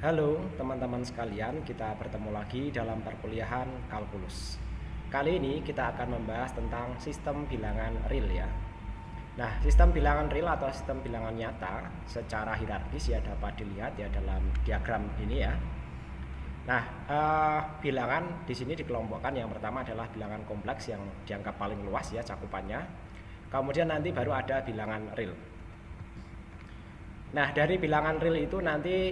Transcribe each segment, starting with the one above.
Halo teman-teman sekalian, kita bertemu lagi dalam perkuliahan kalkulus. Kali ini kita akan membahas tentang sistem bilangan real ya. Nah, sistem bilangan real atau sistem bilangan nyata secara hierarkis ya dapat dilihat ya dalam diagram ini ya. Nah, bilangan di sini dikelompokkan, yang pertama adalah bilangan kompleks yang dianggap paling luas ya cakupannya. Kemudian nanti baru ada bilangan real. Nah, dari bilangan real itu nanti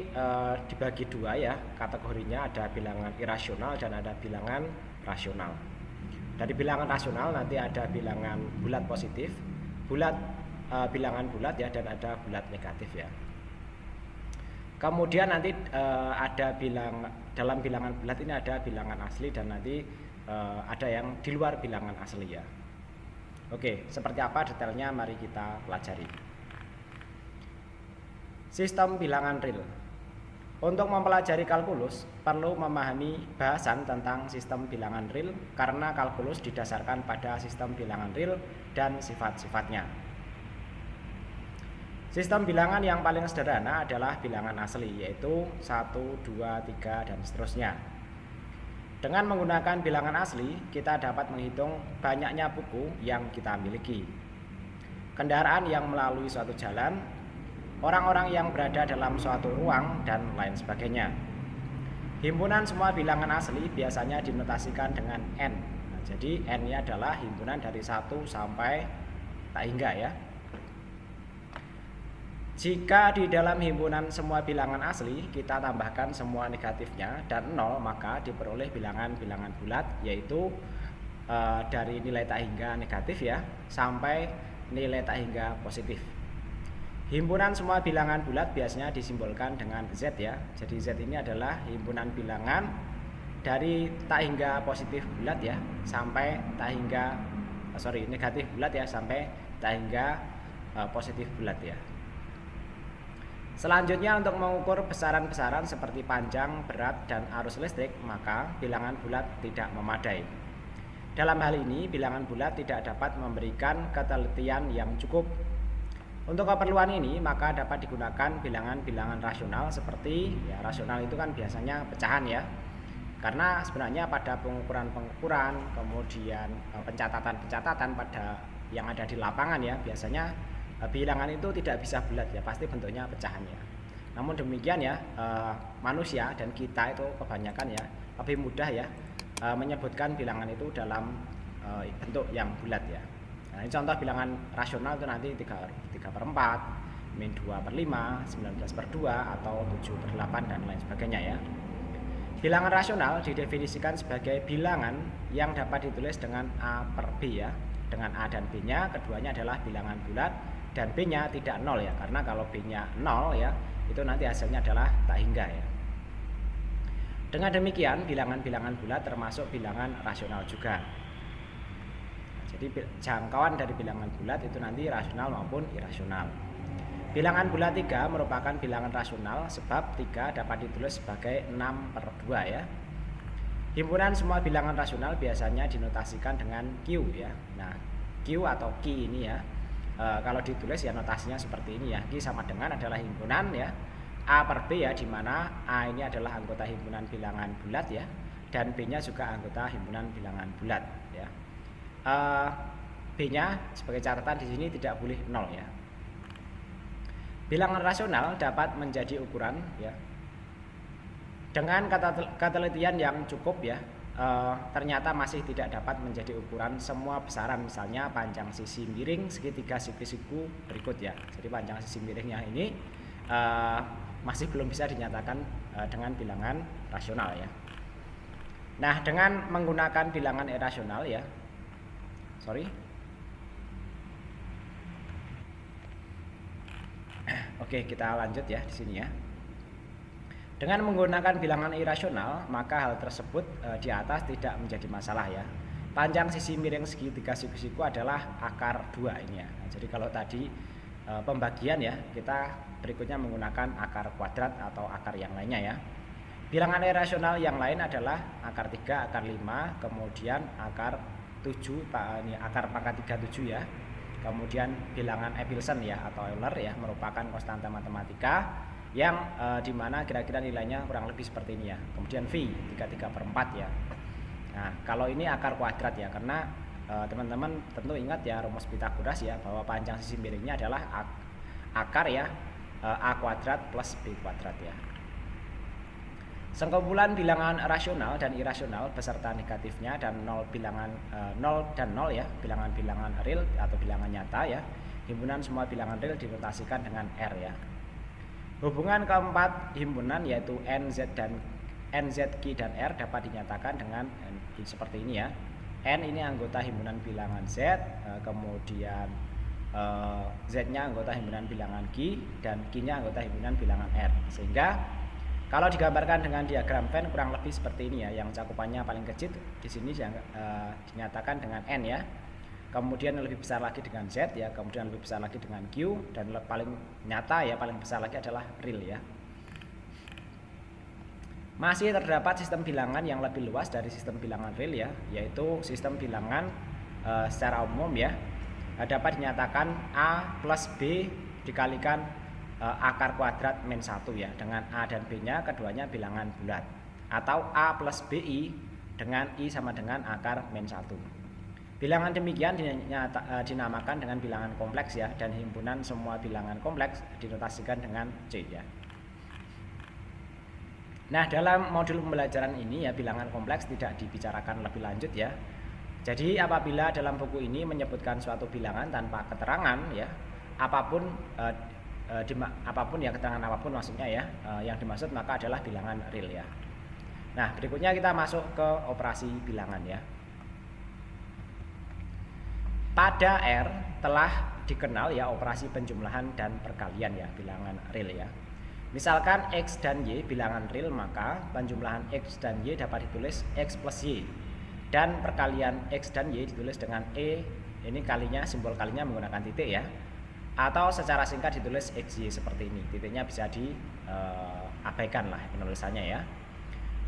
dibagi dua ya kategorinya, ada bilangan irasional dan ada bilangan rasional. Dari bilangan rasional nanti ada bilangan bulat positif, bilangan bulat ya, dan ada bulat negatif ya. Kemudian nanti ada dalam bilangan bulat ini ada bilangan asli dan nanti ada yang di luar bilangan asli ya. Oke, seperti apa detailnya mari kita pelajari. Sistem bilangan real. Untuk mempelajari kalkulus, perlu memahami bahasan tentang sistem bilangan real karena kalkulus didasarkan pada sistem bilangan real dan sifat-sifatnya. Sistem bilangan yang paling sederhana adalah bilangan asli, yaitu 1, 2, 3, dan seterusnya. Dengan menggunakan bilangan asli, kita dapat menghitung banyaknya buku yang kita miliki, kendaraan yang melalui suatu jalan, orang-orang yang berada dalam suatu ruang, dan lain sebagainya. Himpunan semua bilangan asli biasanya dinotasikan dengan N. Nah, jadi N-nya adalah himpunan dari 1 sampai tak hingga ya. Jika di dalam himpunan semua bilangan asli kita tambahkan semua negatifnya dan 0, maka diperoleh bilangan-bilangan bulat, yaitu dari nilai tak hingga negatif ya sampai nilai tak hingga positif. Himpunan semua bilangan bulat biasanya disimbolkan dengan Z ya. Jadi Z ini adalah himpunan bilangan dari tak hingga positif bulat ya sampai tak hingga negatif bulat ya sampai tak hingga positif bulat ya. Selanjutnya, untuk mengukur besaran-besaran seperti panjang, berat, dan arus listrik, maka bilangan bulat tidak memadai. Dalam hal ini, bilangan bulat tidak dapat memberikan ketelitian yang cukup. Untuk keperluan ini, maka dapat digunakan bilangan-bilangan rasional seperti ya, rasional itu kan biasanya pecahan ya. Karena sebenarnya pada pengukuran-pengukuran, kemudian pencatatan-pencatatan pada yang ada di lapangan ya, biasanya bilangan itu tidak bisa bulat ya, pasti bentuknya pecahannya. Namun demikian ya, manusia dan kita itu kebanyakan ya lebih mudah ya menyebutkan bilangan itu dalam bentuk yang bulat ya. Nah, ini contoh bilangan rasional itu nanti 3/4, min 2/5, 19/2, atau 7/8, dan lain sebagainya ya. Bilangan rasional didefinisikan sebagai bilangan yang dapat ditulis dengan A per B ya. Dengan A dan B-nya, keduanya adalah bilangan bulat, dan B-nya tidak 0 ya. Karena kalau B-nya 0 ya, itu nanti hasilnya adalah tak hingga ya. Dengan demikian, bilangan-bilangan bulat termasuk bilangan rasional juga. Jadi jangkauan dari bilangan bulat itu nanti rasional maupun irasional. Bilangan bulat 3 merupakan bilangan rasional sebab 3 dapat ditulis sebagai 6/2 ya. Himpunan semua bilangan rasional biasanya dinotasikan dengan Q ya. Nah, Q atau Q ini ya, kalau ditulis ya notasinya seperti ini ya. Q sama dengan adalah himpunan ya A per B ya, di mana A ini adalah anggota himpunan bilangan bulat ya, dan B-nya juga anggota himpunan bilangan bulat ya. B-nya sebagai catatan di sini tidak boleh 0 ya. Bilangan rasional dapat menjadi ukuran ya. Dengan ketelitian yang cukup ya, ternyata masih tidak dapat menjadi ukuran semua besaran, misalnya panjang sisi miring segitiga siku berikut ya. Jadi panjang sisi miringnya ini masih belum bisa dinyatakan dengan bilangan rasional ya. Nah, dengan menggunakan bilangan irasional ya, Oke, kita lanjut ya di sini ya. Dengan menggunakan bilangan irasional, maka hal tersebut di atas tidak menjadi masalah ya. Panjang sisi miring segitiga siku adalah akar 2 ini ya. Nah, jadi kalau tadi pembagian ya, kita berikutnya menggunakan akar kuadrat atau akar yang lainnya ya. Bilangan irasional yang lain adalah akar 3, akar 5, kemudian akar 7, ini akar pangkat 37 ya. Kemudian bilangan Epsilon ya atau Euler ya, merupakan konstanta matematika. yang dimana kira-kira nilainya kurang lebih seperti ini ya. Kemudian V 33/4 ya. Nah, kalau ini akar kuadrat ya, karena teman-teman tentu ingat ya rumus Pitagoras ya, bahwa panjang sisi miringnya adalah akar ya A kuadrat plus B kuadrat ya. Sekumpulan bilangan rasional dan irasional beserta negatifnya dan 0 bilangan 0 dan 0 ya, bilangan-bilangan real atau bilangan nyata ya. Himpunan semua bilangan real dinotasikan dengan R ya. Hubungan keempat himpunan yaitu NZ dan NZQ dan R dapat dinyatakan dengan seperti ini ya. N ini anggota himpunan bilangan Z, kemudian Z-nya anggota himpunan bilangan Q dan Q-nya anggota himpunan bilangan R. Sehingga kalau digambarkan dengan diagram Venn kurang lebih seperti ini ya, yang cakupannya paling kecil di sini dinyatakan dengan N ya. Kemudian lebih besar lagi dengan Z ya, kemudian lebih besar lagi dengan Q, dan paling nyata ya, paling besar lagi adalah real ya. Masih terdapat sistem bilangan yang lebih luas dari sistem bilangan real ya, yaitu sistem bilangan secara umum ya, dapat dinyatakan A plus B dikalikan akar kuadrat min 1 ya, dengan A dan B nya keduanya bilangan bulat, atau A plus BI dengan I sama dengan akar min 1. Bilangan demikian dinamakan dengan bilangan kompleks ya, dan himpunan semua bilangan kompleks dinotasikan dengan C ya. Nah, dalam modul pembelajaran ini ya, bilangan kompleks tidak dibicarakan lebih lanjut ya. Jadi apabila dalam buku ini menyebutkan suatu bilangan tanpa keterangan ya, apapun ya, keterangan apapun maksudnya ya, yang dimaksud maka adalah bilangan real ya. Nah, berikutnya kita masuk ke operasi bilangan ya. Pada R telah dikenal ya operasi penjumlahan dan perkalian ya, bilangan real ya. Misalkan X dan Y bilangan real, maka penjumlahan X dan Y dapat ditulis X plus Y, dan perkalian X dan Y ditulis dengan E, ini kalinya, simbol kalinya menggunakan titik ya, atau secara singkat ditulis XY seperti ini. Titiknya bisa diabaikan lah penulisannya ya.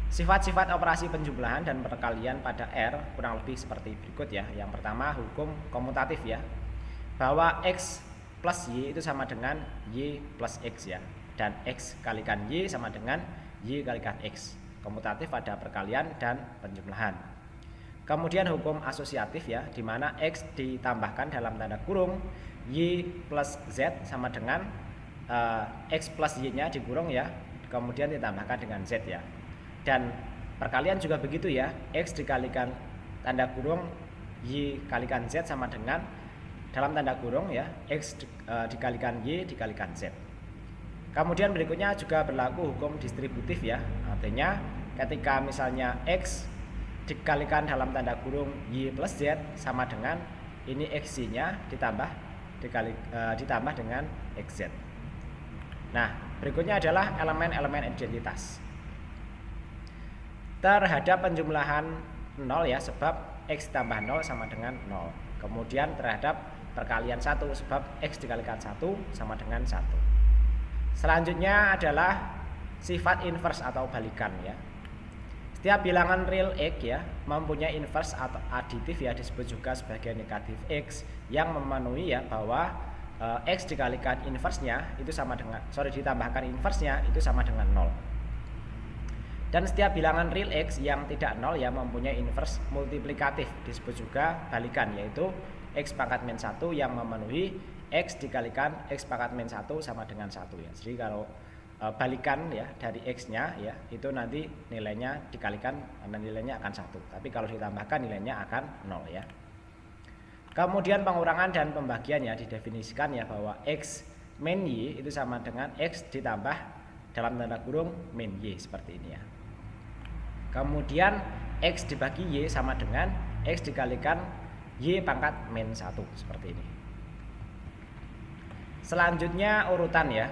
Sifat-sifat operasi penjumlahan dan perkalian pada R kurang lebih seperti berikut ya. Yang pertama, hukum komutatif ya, bahwa X plus Y itu sama dengan Y plus X ya, dan X kalikan Y sama dengan Y kalikan X. Komutatif pada perkalian dan penjumlahan. Kemudian hukum asosiatif ya, di mana X ditambahkan dalam tanda kurung Y plus Z sama dengan X plus Y nya dikurung ya, kemudian ditambahkan dengan Z ya. Dan perkalian juga begitu ya, X dikalikan tanda kurung Y kalikan Z sama dengan dalam tanda kurung ya, X dikalikan Y dikalikan Z. Kemudian berikutnya juga berlaku hukum distributif ya, artinya ketika misalnya X dikalikan dalam tanda kurung Y plus Z sama dengan ini XY nya ditambah dengan XZ. Nah, berikutnya adalah elemen-elemen identitas terhadap penjumlahan 0 ya, sebab X tambah 0 sama dengan 0. Kemudian terhadap perkalian 1, sebab X dikalikan 1 sama dengan 1. Selanjutnya adalah sifat inverse atau balikan ya. Setiap bilangan real X ya mempunyai inverse atau aditif ya, disebut juga sebagai negatif X, yang memenuhi ya bahwa X dikalikan inverse-nya itu sama dengan ditambahkan inverse-nya itu sama dengan 0. Dan setiap bilangan real X yang tidak 0 ya mempunyai inverse multiplikatif, disebut juga balikan, yaitu X pangkat min 1 yang memenuhi X dikalikan X pangkat min 1 sama dengan 1 ya. Jadi kalau balikan ya dari X nya ya, itu nanti nilainya dikalikan dan nilainya akan 1, tapi kalau ditambahkan nilainya akan 0 ya. Kemudian pengurangan dan pembagian ya didefinisikan ya, bahwa X min Y itu sama dengan X ditambah dalam tanda kurung min Y seperti ini ya. Kemudian X dibagi Y sama dengan X dikalikan Y pangkat min 1 seperti ini. Selanjutnya urutan ya.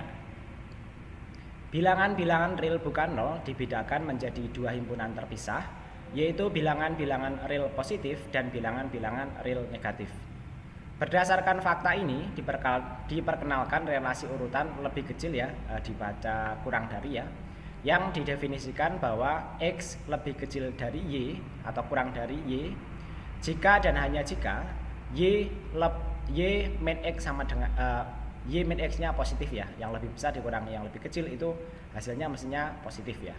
Bilangan-bilangan real bukan 0 dibedakan menjadi dua himpunan terpisah, yaitu bilangan-bilangan real positif dan bilangan-bilangan real negatif. Berdasarkan fakta ini diperkenalkan relasi urutan lebih kecil ya, dibaca kurang dari ya, yang didefinisikan bahwa X lebih kecil dari Y atau kurang dari Y jika dan hanya jika Y min X sama dengan Y min X-nya positif ya. Yang lebih besar dikurangi yang lebih kecil itu hasilnya mestinya positif ya.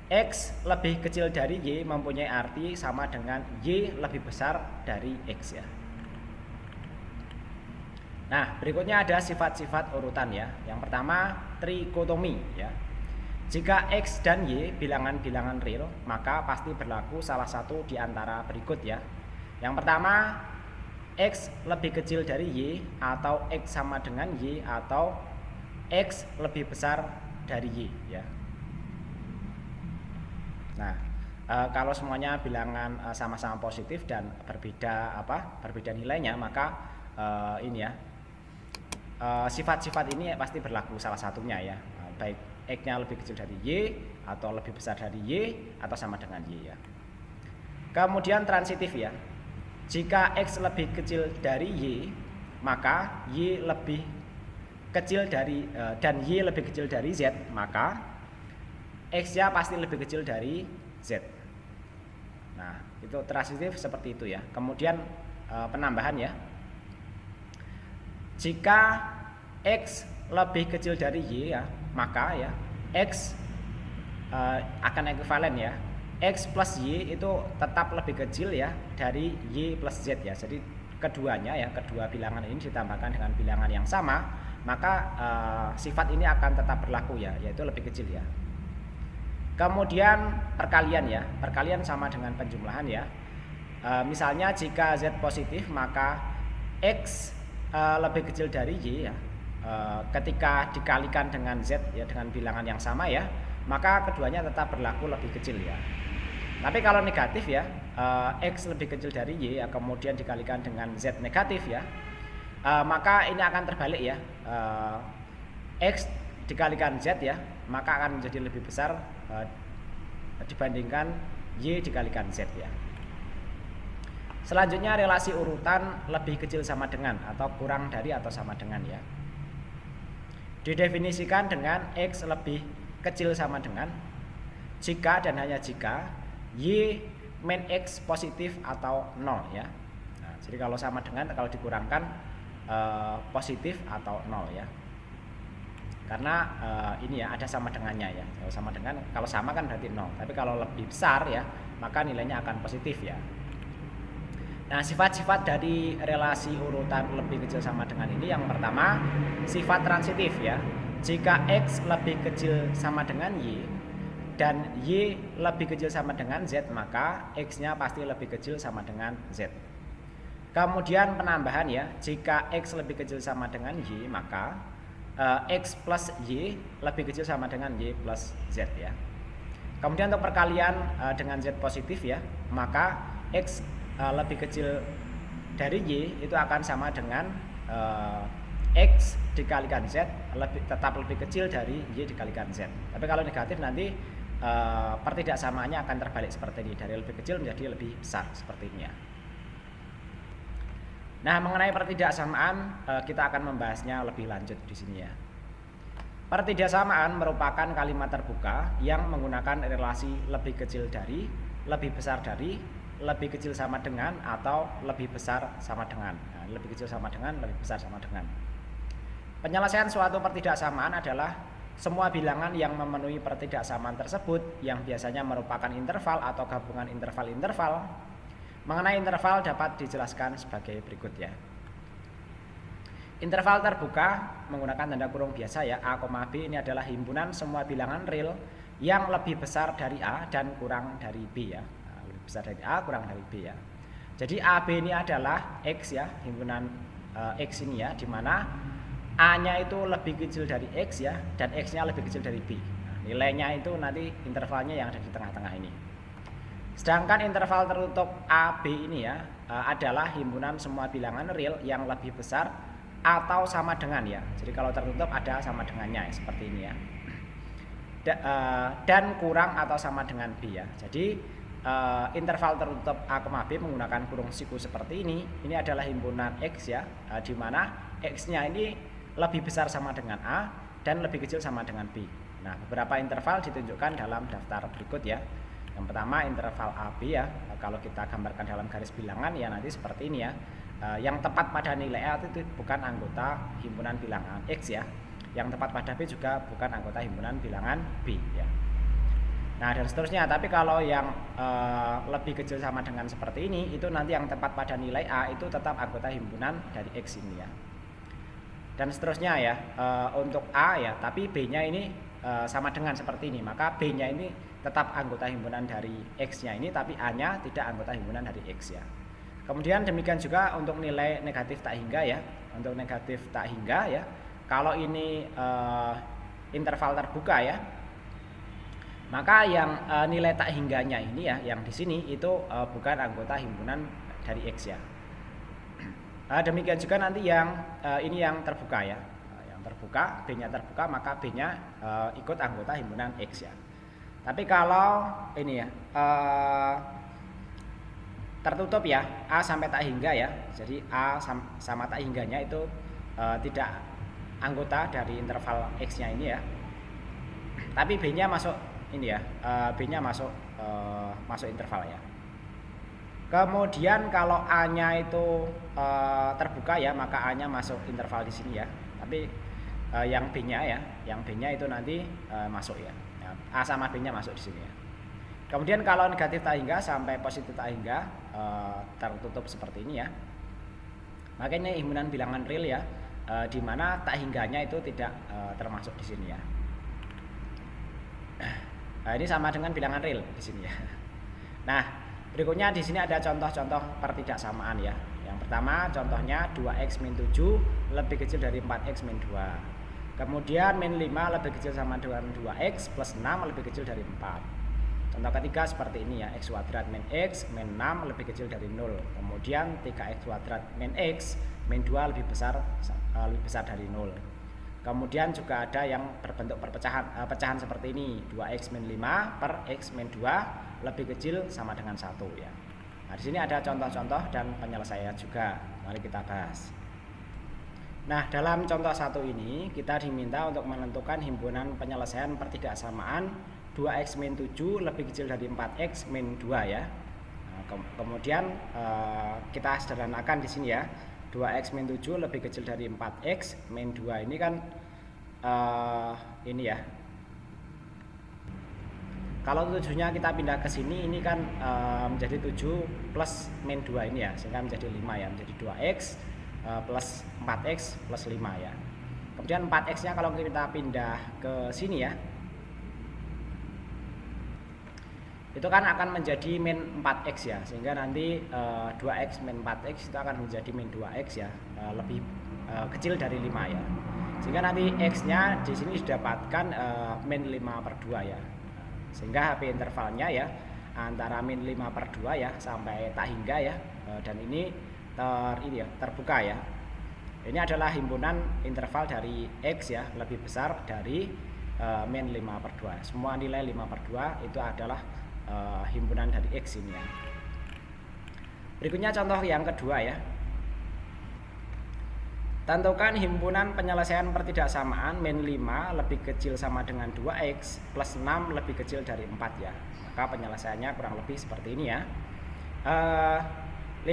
X lebih kecil dari Y mempunyai arti sama dengan Y lebih besar dari X ya. Nah, berikutnya ada sifat-sifat urutan ya. Yang pertama, trikotomi ya. Jika X dan Y bilangan-bilangan real, maka pasti berlaku salah satu di antara berikut ya. Yang pertama, X lebih kecil dari Y, atau X sama dengan Y, atau X lebih besar dari Y ya. Nah, kalau semuanya bilangan sama-sama positif dan berbeda nilainya, maka ini ya, sifat-sifat ini pasti berlaku salah satunya ya, baik X-nya lebih kecil dari Y, atau lebih besar dari Y, atau sama dengan Y ya. Kemudian transitif ya, jika X lebih kecil dari Y, maka Y lebih kecil dari dan Y lebih kecil dari Z, maka X-nya pasti lebih kecil dari Z. Nah, itu transitif seperti itu ya. Kemudian penambahan ya, jika X lebih kecil dari Y ya, maka ya X akan ekuivalen ya. X plus Y itu tetap lebih kecil ya dari Y plus Z ya. Jadi keduanya ya, kedua bilangan ini ditambahkan dengan bilangan yang sama, maka sifat ini akan tetap berlaku ya, yaitu lebih kecil ya. Kemudian perkalian ya, perkalian sama dengan penjumlahan ya. Misalnya jika Z positif, maka X lebih kecil dari Y ya. Ketika dikalikan dengan Z ya, dengan bilangan yang sama ya, maka keduanya tetap berlaku lebih kecil ya. Tapi kalau negatif ya, X lebih kecil dari Y ya, kemudian dikalikan dengan Z negatif ya, maka ini akan terbalik ya. X dikalikan Z ya, maka akan menjadi lebih besar dibandingkan Y dikalikan Z ya. Selanjutnya relasi urutan lebih kecil sama dengan atau kurang dari atau sama dengan ya. Didefinisikan dengan X lebih kecil sama dengan jika dan hanya jika Y min X positif atau 0 ya. Nah, jadi kalau sama dengan, kalau dikurangkan positif atau 0 ya. Karena ini ya ada sama dengannya ya. Kalau sama dengan, kalau sama kan berarti 0. Tapi kalau lebih besar ya, maka nilainya akan positif ya. Nah, sifat-sifat dari relasi urutan lebih kecil sama dengan ini, yang pertama sifat transitif ya. Jika X lebih kecil sama dengan Y dan Y lebih kecil sama dengan Z, maka X-nya pasti lebih kecil sama dengan Z. Kemudian penambahan ya, jika X lebih kecil sama dengan Y, maka X plus Y lebih kecil sama dengan Y plus Z ya. Kemudian untuk perkalian dengan Z positif ya, maka X lebih kecil dari Y itu akan sama dengan X dikalikan Z tetap lebih kecil dari Y dikalikan Z. Tapi kalau negatif nanti pertidaksamaannya akan terbalik seperti ini, dari lebih kecil menjadi lebih besar seperti ini ya. Nah, mengenai pertidaksamaan kita akan membahasnya lebih lanjut di sini ya. Pertidaksamaan merupakan kalimat terbuka yang menggunakan relasi lebih kecil dari, lebih besar dari, lebih kecil sama dengan, atau lebih besar sama dengan. Nah, lebih kecil sama dengan, lebih besar sama dengan. Penyelesaian suatu pertidaksamaan adalah semua bilangan yang memenuhi pertidaksamaan tersebut, yang biasanya merupakan interval atau gabungan interval-interval. Mengenai interval dapat dijelaskan sebagai berikut ya. Interval terbuka menggunakan tanda kurung biasa ya, A, B ini adalah himpunan semua bilangan real yang lebih besar dari A dan kurang dari B ya. Nah, lebih besar dari A, kurang dari B ya. Jadi AB ini adalah X ya, himpunan X ini ya, dimana A-nya itu lebih kecil dari X ya, dan X-nya lebih kecil dari B. Nah, nilainya itu nanti intervalnya yang ada di tengah-tengah ini. Sedangkan interval tertutup AB ini ya adalah himpunan semua bilangan real yang lebih besar atau sama dengan ya. Jadi kalau tertutup ada sama dengannya ya, seperti ini ya. Dan kurang atau sama dengan B ya. Jadi interval tertutup A, B menggunakan kurung siku seperti ini. Ini adalah himpunan X ya, di mana X-nya ini lebih besar sama dengan A dan lebih kecil sama dengan B. Nah, beberapa interval ditunjukkan dalam daftar berikut ya. Yang pertama interval AB ya, kalau kita gambarkan dalam garis bilangan ya nanti seperti ini ya. Yang tepat pada nilai A itu bukan anggota himpunan bilangan X ya. Yang tepat pada B juga bukan anggota himpunan bilangan B ya. Nah dan seterusnya. Tapi kalau yang lebih kecil sama dengan seperti ini, itu nanti yang tepat pada nilai A itu tetap anggota himpunan dari X ini ya. Dan seterusnya ya, untuk A ya, tapi B-nya ini sama dengan seperti ini, maka B-nya ini tetap anggota himpunan dari X-nya ini, tapi A-nya tidak anggota himpunan dari X ya. Kemudian demikian juga untuk nilai negatif tak hingga ya. Untuk negatif tak hingga ya, kalau ini interval terbuka ya, maka yang nilai tak hingganya ini ya, yang di sini itu bukan anggota himpunan dari X ya. Demikian juga nanti yang ini yang terbuka ya, yang terbuka, B-nya terbuka, maka B-nya ikut anggota himpunan X ya. Tapi kalau ini ya tertutup ya, A sampai tak hingga ya, jadi A sama tak hingganya itu tidak anggota dari interval X-nya ini ya. Tapi B-nya masuk ini ya, B-nya masuk interval ya. Kemudian kalau A-nya itu terbuka ya, maka A-nya masuk interval di sini ya. Tapi yang B-nya ya, yang B-nya itu nanti masuk ya. A sama B-nya masuk di sini ya. Kemudian kalau negatif tak hingga sampai positif tak hingga tertutup seperti ini ya. Maka ini himpunan bilangan real ya, di mana tak hingganya itu tidak termasuk di sini ya. Nah, ini sama dengan bilangan real di sini ya. Nah, berikutnya di sini ada contoh-contoh pertidaksamaan ya. Yang pertama contohnya 2x min 7 lebih kecil dari 4x min 2. Kemudian min 5 lebih kecil sama dengan 2x plus 6 lebih kecil dari 4. Contoh ketiga seperti ini ya, x kuadrat min x min 6 lebih kecil dari 0. Kemudian 3x kuadrat min x min 2 lebih besar dari 0. Kemudian juga ada yang berbentuk pecahan seperti ini, 2x min 5 per x min 2 lebih kecil sama dengan 1 ya. Nah, di sini ada contoh-contoh dan penyelesaian juga. Mari kita bahas. Nah, dalam contoh 1 ini kita diminta untuk menentukan himpunan penyelesaian pertidaksamaan 2x min 7 lebih kecil dari 4x min 2 ya. Nah, kemudian kita sederhanakan di sini ya. 2x min 7 lebih kecil dari 4x min 2 ini kan ini ya. Kalau 7-nya kita pindah ke sini, ini kan menjadi 7 plus min 2 ini ya, sehingga menjadi 5 ya, menjadi 2x plus 4x plus 5 ya. Kemudian 4x-nya kalau kita pindah ke sini ya, itu kan akan menjadi min 4x ya, sehingga nanti 2x min 4x itu akan menjadi min 2x ya, lebih kecil dari 5 ya. Sehingga nanti x-nya di sini didapatkan min 5 per 2 ya. Sehingga HP intervalnya ya antara min 5 per 2 ya sampai tak hingga ya, dan ini terbuka ya. Ini adalah himpunan interval dari x ya, lebih besar dari min 5 per 2. Semua nilai 5 per 2 itu adalah himpunan dari X ini ya. Berikutnya contoh yang kedua ya. Tentukan himpunan penyelesaian pertidaksamaan min 5 lebih kecil sama dengan 2x plus 6 lebih kecil dari 4 ya. Maka penyelesaiannya kurang lebih seperti ini ya. 5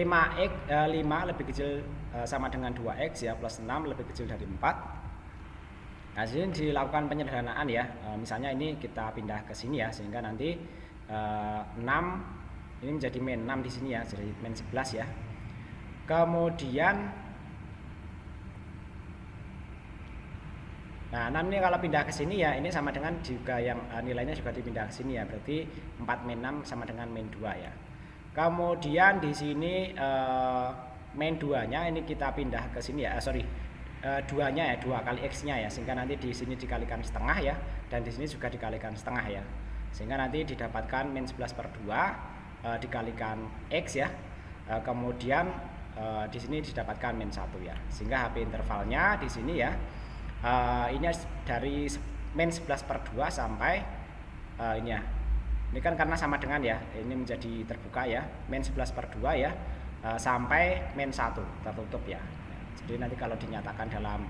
lebih kecil sama dengan 2x ya, plus 6 lebih kecil dari 4. Nah, sini dilakukan penyederhanaan ya. Misalnya ini kita pindah ke sini ya, sehingga nanti 6 ini menjadi min 6 di sini ya, jadi min 11 ya. Kemudian nah 6 ini kalau pindah ke sini ya, ini sama dengan juga yang nilainya juga dipindah ke sini ya, berarti 4 min 6 sama dengan min 2 ya. Kemudian di sini min 2-nya ini kita pindah ke sini ya, 2-nya ya, 2 kali x-nya ya, sehingga nanti di sini dikalikan setengah ya, dan di sini juga dikalikan setengah ya. Sehingga nanti didapatkan min 11 per 2 dikalikan x ya. Kemudian di sini didapatkan min 1 ya. Sehingga HP intervalnya di sini ya, ini dari min 11 per 2 sampai ini ya. Ini kan karena sama dengan ya, ini menjadi terbuka ya, min 11 per 2 ya, sampai min 1 tertutup ya. Jadi nanti kalau dinyatakan dalam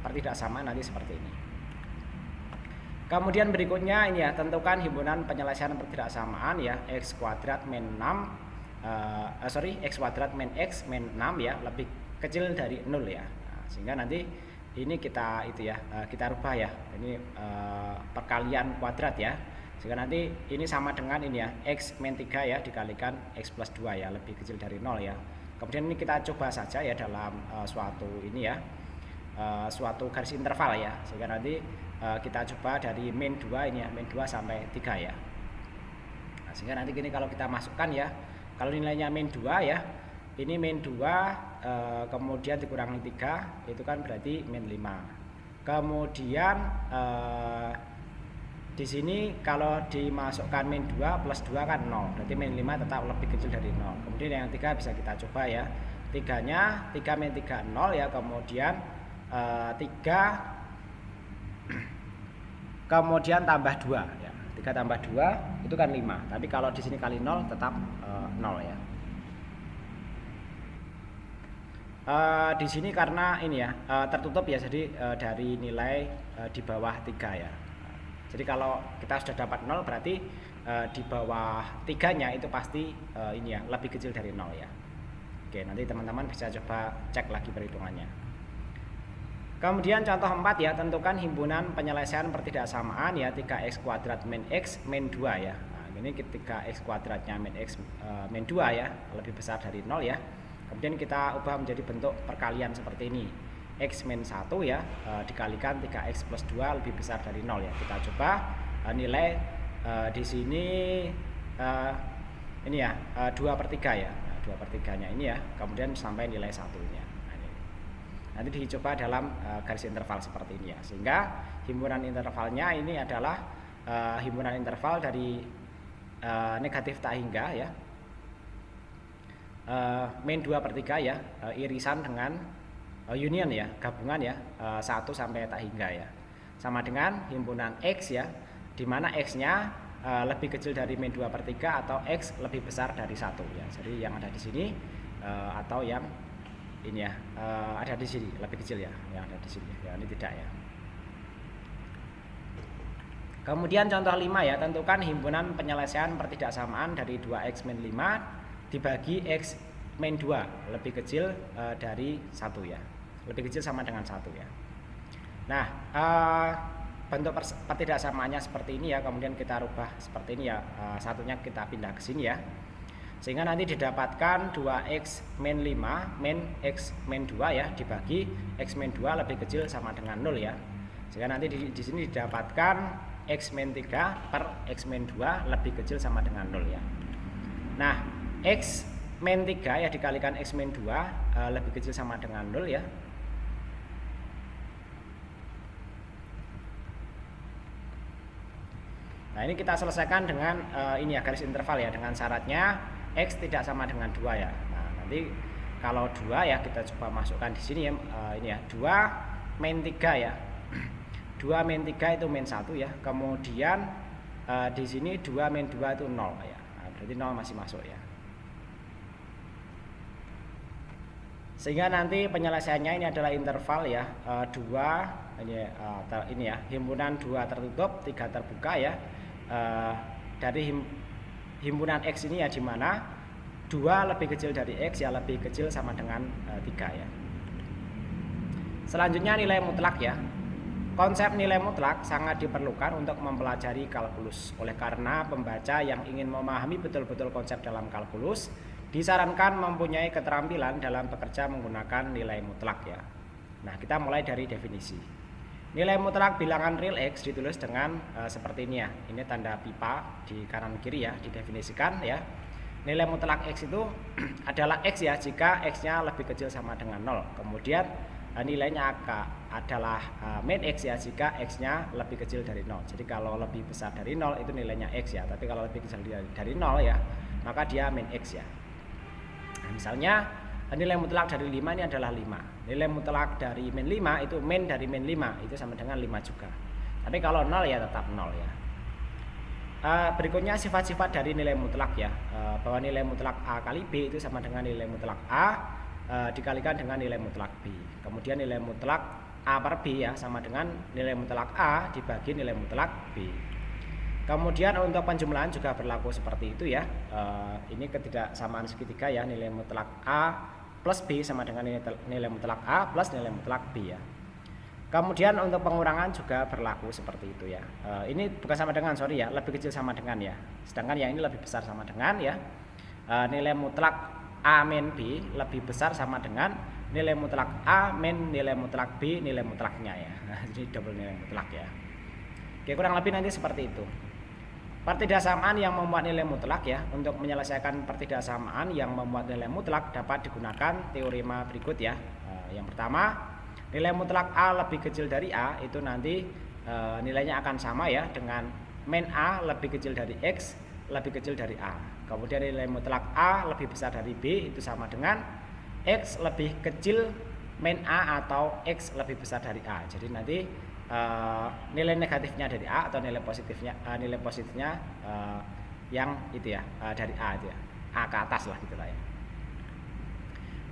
pertidaksamaan nanti seperti ini. Kemudian berikutnya ini ya, tentukan himpunan penyelesaian pertidaksamaan ya, x kuadrat min 6 X kuadrat min X min 6 ya lebih kecil dari 0 ya. Nah, sehingga nanti ini kita kita rubah ya, ini perkalian kuadrat ya, sehingga nanti ini sama dengan ini ya, X min 3 ya dikalikan X plus 2 ya, lebih kecil dari 0 ya. Kemudian ini kita coba saja ya dalam suatu ini ya, suatu garis interval ya, sehingga nanti kita coba dari min 2 ini ya, min 2 sampai 3 ya. Nah, sehingga nanti gini kalau kita masukkan ya, kalau nilainya min 2 ya, ini min 2 kemudian dikurangi 3 itu kan berarti min 5. Kemudian di sini kalau dimasukkan min 2 plus 2 kan 0, berarti min 5 tetap lebih kecil dari 0. Kemudian yang 3 bisa kita coba ya, 3 min 3 0 ya, kemudian 3 kemudian tambah 2 ya, 3 tambah 2 itu kan 5, tapi kalau di sini kali 0 tetap 0 ya. Di sini karena ini ya tertutup ya, jadi dari nilai di bawah 3 ya. Jadi kalau kita sudah dapat 0 berarti di bawah 3-nya itu pasti ini ya lebih kecil dari 0 ya. Oke, nanti teman-teman bisa coba cek lagi perhitungannya. Kemudian contoh 4 ya, tentukan himpunan penyelesaian pertidaksamaan ya 3x kuadrat min x min 2 ya. Nah, ini ketika x kuadratnya min x min 2 ya, lebih besar dari 0 ya. Kemudian kita ubah menjadi bentuk perkalian seperti ini. X min 1 ya dikalikan 3x plus 2 lebih besar dari 0 ya. Kita coba nilai di sini ini ya 2/3 ya. Nah, 2/3-nya ini ya, kemudian sampai nilai 1-nya. Nah, ini. Nanti dicoba dalam garis interval seperti ini ya. Sehingga himpunan intervalnya ini adalah himpunan interval dari negatif tak hingga ya. Min 2/3 ya, irisan dengan union ya, gabungan ya, 1 sampai tak hingga ya, sama dengan himpunan X ya, dimana X-nya lebih kecil dari min 2/3 atau X lebih besar dari 1 ya. Jadi yang ada di sini atau yang ini ya ada di sini lebih kecil ya, yang ada di sini ya, ini tidak ya. Kemudian contoh 5 ya, tentukan himpunan penyelesaian pertidaksamaan dari 2x min 5 dibagi x min 2 lebih kecil dari 1 ya, lebih kecil sama dengan 1 ya. Nah bentuk pertidaksamaannya seperti ini ya, kemudian kita rubah seperti ini ya, satunya kita pindah ke sini ya, sehingga nanti didapatkan 2x min 5 min x min 2 ya dibagi x min 2 lebih kecil sama dengan 0 ya, sehingga nanti di sini didapatkan x min 3 per x min 2 lebih kecil sama dengan 0 ya. Nah x min 3 ya dikalikan x min 2 lebih kecil sama dengan 0 ya. Nah ini kita selesaikan dengan ini ya garis interval ya, dengan syaratnya x tidak sama dengan 2 ya. Nah nanti kalau 2 ya kita coba masukkan di sini ya, ini ya 2 min 3 ya. 2 min 3 itu min 1 ya. Kemudian di sini 2 min 2 itu 0 ya. Nah, berarti 0 masih masuk ya. Sehingga nanti penyelesaiannya ini adalah interval ya, 2 ini ya, himpunan 2 tertutup, 3 terbuka ya. Dari himpunan X ini ya, di mana 2 lebih kecil dari X ya, lebih kecil sama dengan 3 ya. Selanjutnya nilai mutlak ya. Konsep nilai mutlak sangat diperlukan untuk mempelajari kalkulus. Oleh karena pembaca yang ingin memahami betul-betul konsep dalam kalkulus disarankan mempunyai keterampilan dalam bekerja menggunakan nilai mutlak ya. Nah kita mulai dari definisi. Nilai mutlak bilangan real X ditulis dengan seperti ini ya. Ini tanda pipa di kanan kiri ya, didefinisikan ya. Nilai mutlak X itu adalah X ya jika X-nya lebih kecil sama dengan 0. Kemudian nilainya adalah min X ya jika X-nya lebih kecil dari 0. Jadi kalau lebih besar dari 0 itu nilainya X ya. Tapi kalau lebih kecil dari 0 ya, maka dia min X ya. Nah, misalnya nilai mutlak dari 5 ini adalah 5. Nilai mutlak dari min 5 itu min dari min 5 itu sama dengan 5 juga. Tapi kalau 0 ya tetap 0 ya. Berikutnya sifat-sifat dari nilai mutlak ya, bahwa nilai mutlak A kali B itu sama dengan nilai mutlak A dikalikan dengan nilai mutlak B. Kemudian nilai mutlak A per B ya sama dengan nilai mutlak A dibagi nilai mutlak B. Kemudian untuk penjumlahan juga berlaku seperti itu ya. Ini ketidaksamaan segitiga ya, nilai mutlak A plus B sama dengan nilai mutlak A plus nilai mutlak B ya. Kemudian untuk pengurangan juga berlaku seperti itu ya. Ini bukan sama dengan, sorry ya, lebih kecil sama dengan ya. Sedangkan yang ini lebih besar sama dengan ya. Nilai mutlak A min B lebih besar sama dengan nilai mutlak A min nilai mutlak B nilai mutlaknya ya. Jadi double nilai mutlak ya. Oke, kurang lebih nanti seperti itu. Pertidaksamaan yang memuat nilai mutlak ya. Untuk menyelesaikan pertidaksamaan yang memuat nilai mutlak dapat digunakan teorema berikut ya. Yang pertama, nilai mutlak A lebih kecil dari A itu nanti nilainya akan sama ya dengan min A lebih kecil dari X lebih kecil dari A. Kemudian nilai mutlak A lebih besar dari B itu sama dengan X lebih kecil min A atau X lebih besar dari A. Jadi nanti nilai negatifnya dari A atau nilai positifnya yang itu ya, dari A itu ya, A ke atas lah gitulah ya.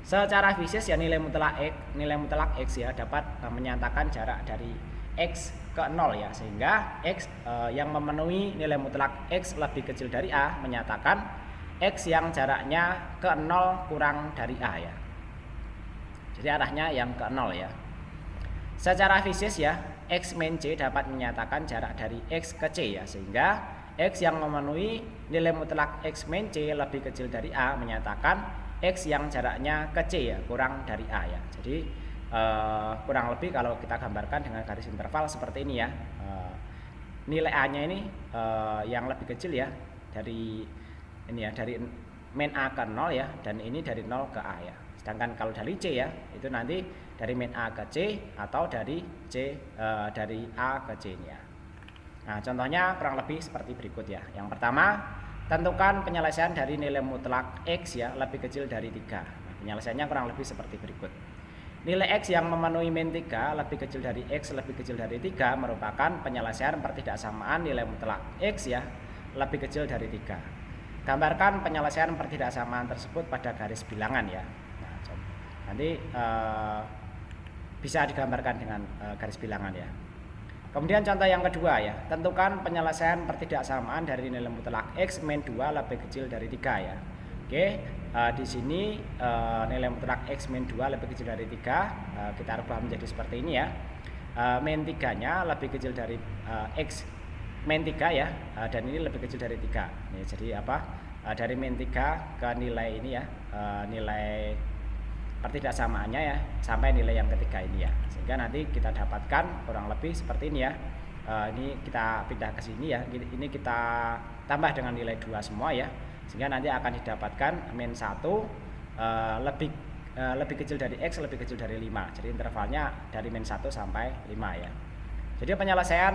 Secara fisis ya nilai mutlak X ya dapat menyatakan jarak dari X ke 0 ya, sehingga X yang memenuhi nilai mutlak X lebih kecil dari A menyatakan X yang jaraknya ke 0 kurang dari A ya. Jadi arahnya yang ke 0 ya. Secara fisis ya X min C dapat menyatakan jarak dari X ke C ya, sehingga X yang memenuhi nilai mutlak X min C lebih kecil dari A menyatakan X yang jaraknya ke C ya kurang dari A ya. Jadi kurang lebih kalau kita gambarkan dengan garis interval seperti ini ya, nilai A nya ini yang lebih kecil ya dari ini ya, dari min A ke 0 ya, dan ini dari 0 ke A ya. Sedangkan kalau dari C ya itu nanti dari min A ke C atau dari dari A ke C ini ya. Nah, contohnya kurang lebih seperti berikut ya. Yang pertama, tentukan penyelesaian dari nilai mutlak X ya lebih kecil dari 3. Nah, penyelesaiannya kurang lebih seperti berikut. Nilai X yang memenuhi min 3 lebih kecil dari X lebih kecil dari 3 merupakan penyelesaian pertidaksamaan nilai mutlak X ya lebih kecil dari 3. Gambarkan penyelesaian pertidaksamaan tersebut pada garis bilangan ya. Nah, nanti bisa digambarkan dengan garis bilangan ya. Kemudian contoh yang kedua ya, tentukan penyelesaian pertidaksamaan dari nilai mutlak X min 2 lebih kecil dari 3 ya. Oke, di sini nilai mutlak X min 2 lebih kecil dari 3 kita rubah menjadi seperti ini ya. Min 3-nya lebih kecil dari X min 3 ya, dan ini lebih kecil dari 3. Nih, jadi apa? Dari min 3 ke nilai ini ya, nilai pertidaksamaannya ya sampai nilai yang ketiga ini ya, sehingga nanti kita dapatkan kurang lebih seperti ini ya. Ini kita pindah ke sini ya, ini kita tambah dengan nilai 2 semua ya, sehingga nanti akan didapatkan min 1 lebih kecil dari X lebih kecil dari 5. Jadi intervalnya dari min 1 sampai 5 ya. Jadi penyelesaian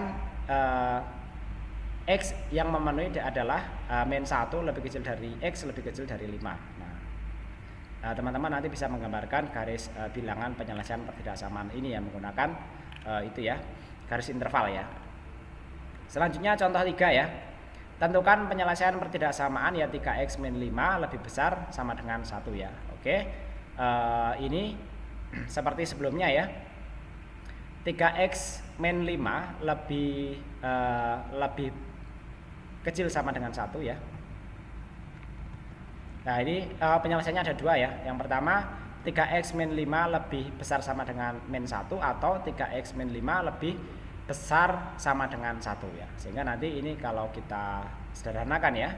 X yang memenuhi adalah min 1 lebih kecil dari X lebih kecil dari 5. Teman-teman nanti bisa menggambarkan garis bilangan penyelesaian pertidaksamaan ini ya menggunakan itu ya, garis interval ya. Selanjutnya contoh 3 ya. Tentukan penyelesaian pertidaksamaan ya 3x min 5 lebih besar sama dengan 1 ya. Oke. Ini seperti sebelumnya ya. 3x min 5 lebih kecil sama dengan 1 ya. Nah, ini penyelesaiannya ada 2 ya. Yang pertama 3x min 5 lebih besar sama dengan min 1 atau 3x min 5 lebih besar sama dengan 1 ya. Sehingga nanti ini kalau kita sederhanakan ya,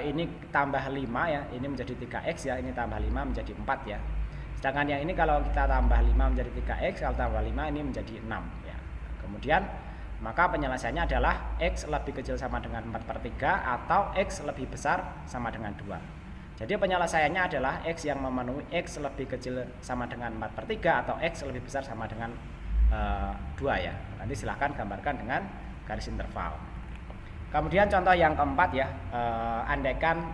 ini tambah 5 ya, ini menjadi 3x ya, ini tambah 5 menjadi 4 ya. Sedangkan yang ini kalau kita tambah 5 menjadi 3x, kalau tambah 5 ini menjadi 6 ya. Kemudian maka penyelesaiannya adalah x lebih kecil sama dengan 4/3 atau x lebih besar sama dengan 2. Jadi penyelesaiannya adalah X yang memenuhi X lebih kecil sama dengan 4/3 atau X lebih besar sama dengan 2 ya. Nanti silahkan gambarkan dengan garis interval. Kemudian contoh yang keempat ya, andaikan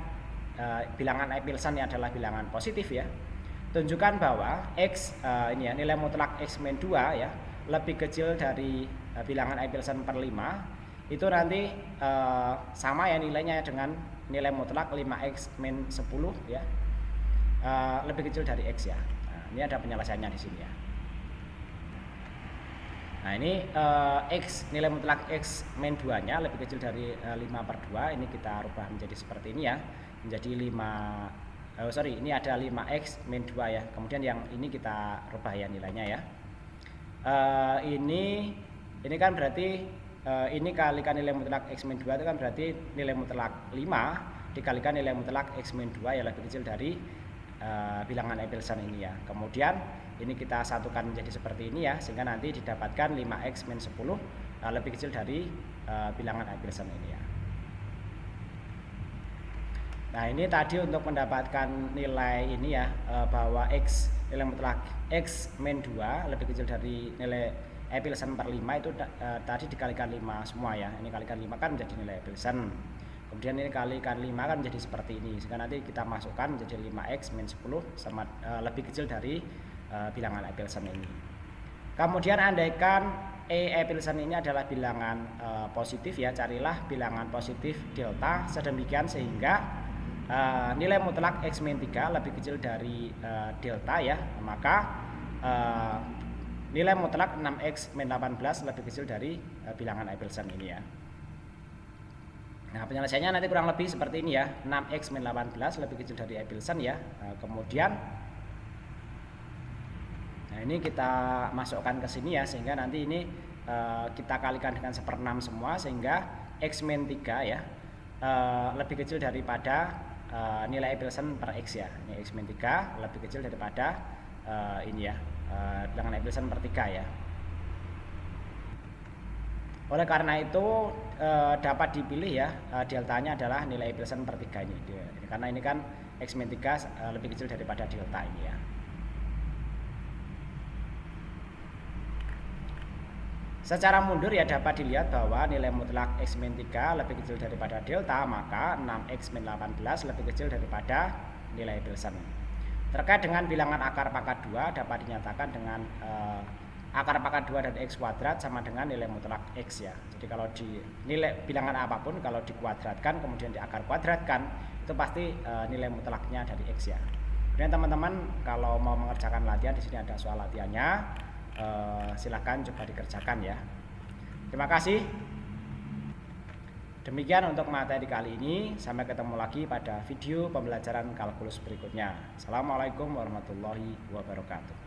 bilangan Epsilon adalah bilangan positif ya. Tunjukkan bahwa X ini ya, nilai mutlak X min 2 ya lebih kecil dari bilangan Epsilon per 5. Itu nanti sama ya nilainya dengan nilai mutlak 5x min 10 ya, lebih kecil dari X ya. Nah, ini ada penyelesaiannya di sini ya. Nah ini X, nilai mutlak X min 2 nya lebih kecil dari 5/2. Ini kita rubah menjadi seperti ini ya, menjadi 5, ini ada 5X min 2 ya. Kemudian yang ini kita rubah ya nilainya ya. Ini kan berarti ini kalikan nilai mutlak X min 2 itu kan berarti nilai mutlak 5 dikalikan nilai mutlak X min 2 yang lebih kecil dari bilangan Epsilon ini ya. Kemudian ini kita satukan menjadi seperti ini ya, sehingga nanti didapatkan 5X min 10 lebih kecil dari bilangan Epsilon ini ya. Nah ini tadi untuk mendapatkan nilai ini ya, bahwa X, nilai mutlak X min 2 lebih kecil dari nilai Epsilon per 5 itu tadi dikalikan 5 semua ya. Ini kalikan 5 kan menjadi nilai Epsilon. Kemudian ini kalikan 5 kan menjadi seperti ini, sehingga nanti kita masukkan menjadi 5X min 10 sama lebih kecil dari bilangan Epsilon ini. Kemudian andaikan Epsilon ini adalah bilangan positif ya, carilah bilangan positif delta sedemikian sehingga nilai mutlak X min 3 lebih kecil dari delta ya, maka nilai mutlak 6X min 18 lebih kecil dari bilangan Epsilon ini ya. Nah penyelesaiannya nanti kurang lebih seperti ini ya, 6X min 18 lebih kecil dari Epsilon ya. Kemudian nah ini kita masukkan ke sini ya, sehingga nanti ini kita kalikan dengan 1/6 semua, sehingga X min 3 ya lebih kecil daripada nilai Epsilon per X ya. Ini X min 3 lebih kecil daripada ini ya, bilangan Epsilon per 3 ya. Oleh karena itu dapat dipilih ya, deltanya adalah nilai Epsilon per 3 ini. Karena ini kan X min 3 lebih kecil daripada delta ini ya. Secara mundur ya dapat dilihat bahwa nilai mutlak X min 3 lebih kecil daripada delta, maka 6X min 18 lebih kecil daripada nilai Epsilon. Terkait dengan bilangan akar pangkat 2 dapat dinyatakan dengan akar pangkat 2 dari X kuadrat sama dengan nilai mutlak X ya. Jadi kalau di nilai bilangan apapun kalau dikuadratkan kemudian di akar kuadratkan, itu pasti nilai mutlaknya dari X ya. Kemudian teman-teman kalau mau mengerjakan latihan, di sini ada soal latihannya. Silahkan coba dikerjakan ya. Terima kasih. Demikian untuk materi kali ini. Sampai ketemu lagi pada video pembelajaran kalkulus berikutnya. Assalamualaikum warahmatullahi wabarakatuh.